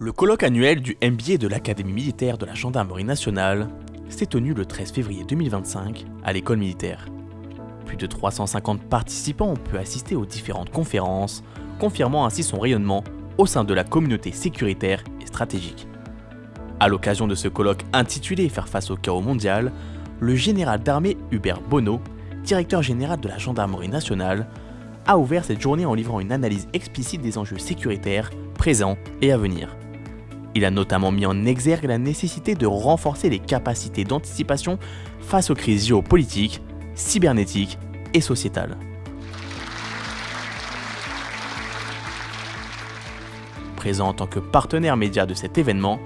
Le colloque annuel du MBA de l'Académie militaire de la Gendarmerie nationale s'est tenu le 13 février 2025 à l'école militaire. Plus de 350 participants ont pu assister aux différentes conférences, confirmant ainsi son rayonnement au sein de la communauté sécuritaire et stratégique. À l'occasion de ce colloque intitulé « Faire face au chaos mondial », le général d'armée Hubert Bonneau, directeur général de la Gendarmerie nationale, a ouvert cette journée en livrant une analyse explicite des enjeux sécuritaires présents et à venir. Il a notamment mis en exergue la nécessité de renforcer les capacités d'anticipation face aux crises géopolitiques, cybernétiques et sociétales. Présent en tant que partenaire média de cet événement,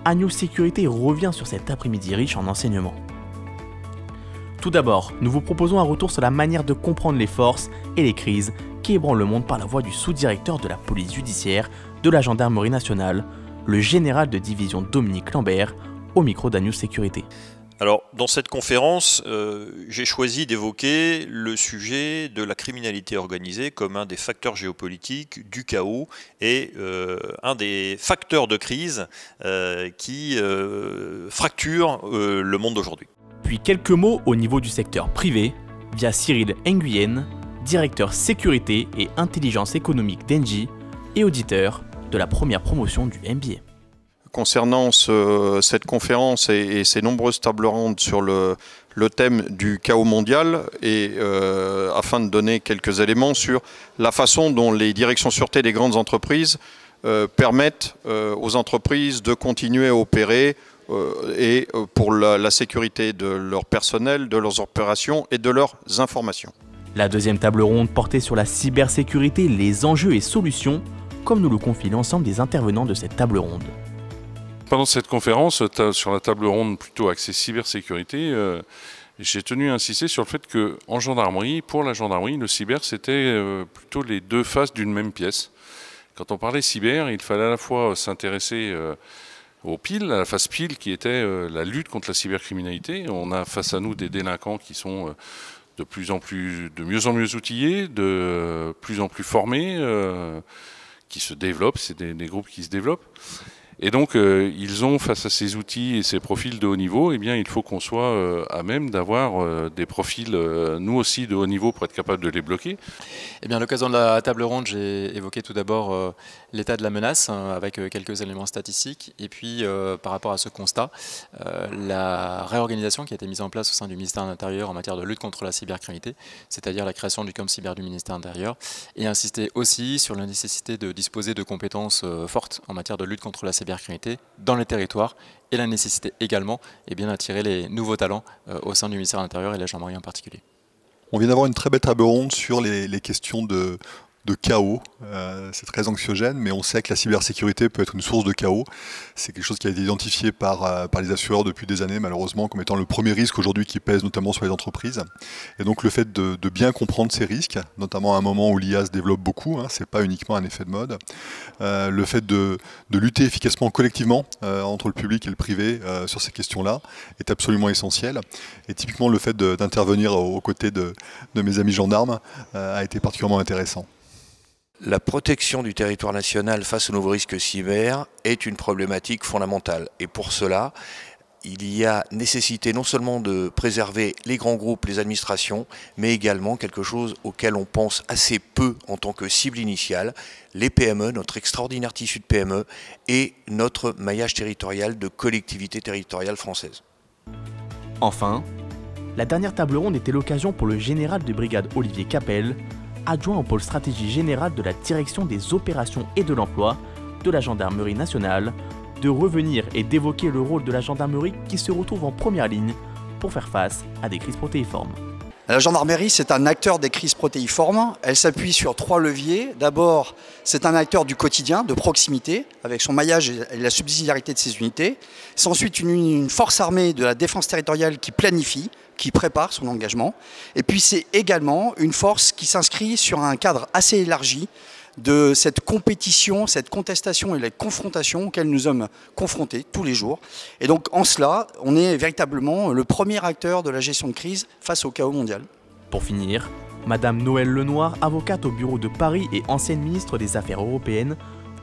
Agnew Sécurité revient sur cet après-midi riche en enseignements. Tout d'abord, nous vous proposons un retour sur la manière de comprendre les forces et les crises qui ébranlent le monde par la voix du sous-directeur de la police judiciaire de la Gendarmerie nationale, le général de division Dominique Lambert, au micro d'Agnew Sécurité. Alors, dans cette conférence, j'ai choisi d'évoquer le sujet de la criminalité organisée comme un des facteurs géopolitiques du chaos et un des facteurs de crise qui fracturent le monde d'aujourd'hui. Puis quelques mots au niveau du secteur privé, via Cyril Nguyen, directeur sécurité et intelligence économique d'Engie et auditeur de la première promotion du MBA. Concernant cette conférence et ses nombreuses tables rondes sur le thème du chaos mondial, et afin de donner quelques éléments sur la façon dont les directions sûreté des grandes entreprises permettent aux entreprises de continuer à opérer et pour la sécurité de leur personnel, de leurs opérations et de leurs informations. La deuxième table ronde portait sur la cybersécurité, les enjeux et solutions, comme nous le confie l'ensemble des intervenants de cette table ronde. Pendant cette conférence, sur la table ronde plutôt axée cybersécurité, j'ai tenu à insister sur le fait qu'en gendarmerie, pour la gendarmerie, le cyber c'était plutôt les deux faces d'une même pièce. Quand on parlait cyber, il fallait à la fois s'intéresser aux piles, à la phase pile qui était la lutte contre la cybercriminalité. On a face à nous des délinquants qui sont de mieux en mieux outillés, de plus en plus formés, qui se développent, c'est des groupes qui se développent. Et donc, ils ont, face à ces outils et ces profils de haut niveau, eh bien, il faut qu'on soit à même d'avoir des profils, nous aussi, de haut niveau pour être capable de les bloquer. Eh bien, à l'occasion de la table ronde, j'ai évoqué tout d'abord l'état de la menace, avec quelques éléments statistiques. Et puis, par rapport à ce constat, la réorganisation qui a été mise en place au sein du ministère de l'Intérieur en matière de lutte contre la cybercriminalité, c'est-à-dire la création du COM cyber du ministère de l'Intérieur, et insister aussi sur la nécessité de disposer de compétences fortes en matière de lutte contre la cybercriminalité dans les territoires et la nécessité également d'attirer les nouveaux talents au sein du ministère de l'Intérieur et de la gendarmerie en particulier. On vient d'avoir une très belle table ronde sur les questions de chaos. C'est très anxiogène, mais on sait que la cybersécurité peut être une source de chaos. C'est quelque chose qui a été identifié par les assureurs depuis des années, malheureusement, comme étant le premier risque aujourd'hui qui pèse notamment sur les entreprises. Et donc le fait de bien comprendre ces risques, notamment à un moment où l'IA se développe beaucoup, c'est pas uniquement un effet de mode, le fait de lutter efficacement collectivement entre le public et le privé sur ces questions-là est absolument essentiel. Et typiquement le fait d'intervenir aux côtés de mes amis gendarmes a été particulièrement intéressant. La protection du territoire national face aux nouveaux risques cyber est une problématique fondamentale. Et pour cela, il y a nécessité non seulement de préserver les grands groupes, les administrations, mais également quelque chose auquel on pense assez peu en tant que cible initiale, les PME, notre extraordinaire tissu de PME et notre maillage territorial de collectivités territoriales françaises. Enfin, la dernière table ronde était l'occasion pour le général de brigade Olivier Capel, adjoint au pôle stratégie générale de la direction des opérations et de l'emploi de la Gendarmerie nationale, de revenir et d'évoquer le rôle de la gendarmerie qui se retrouve en première ligne pour faire face à des crises protéiformes. La gendarmerie, c'est un acteur des crises protéiformes. Elle s'appuie sur 3 leviers. D'abord, c'est un acteur du quotidien, de proximité, avec son maillage et la subsidiarité de ses unités. C'est ensuite une force armée de la défense territoriale qui planifie, qui prépare son engagement. Et puis c'est également une force qui s'inscrit sur un cadre assez élargi de cette compétition, cette contestation et la confrontation auxquelles nous sommes confrontés tous les jours. Et donc en cela, on est véritablement le premier acteur de la gestion de crise face au chaos mondial. Pour finir, Madame Noëlle Lenoir, avocate au bureau de Paris et ancienne ministre des Affaires européennes,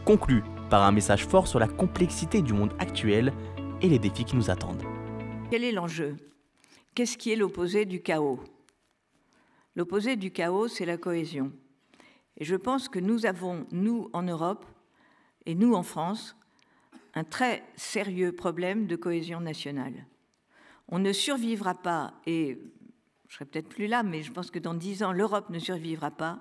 conclut par un message fort sur la complexité du monde actuel et les défis qui nous attendent. Quel est l'enjeu? Qu'est-ce qui est l'opposé du chaos? L'opposé du chaos, c'est la cohésion. Et je pense que nous avons, nous en Europe et nous en France, un très sérieux problème de cohésion nationale. On ne survivra pas, et je serai peut-être plus là, mais je pense que dans 10 ans, l'Europe ne survivra pas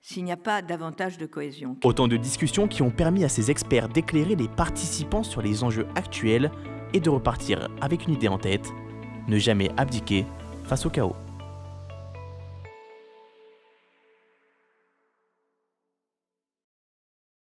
s'il n'y a pas davantage de cohésion. Autant de discussions qui ont permis à ces experts d'éclairer les participants sur les enjeux actuels et de repartir avec une idée en tête, ne jamais abdiquer face au chaos.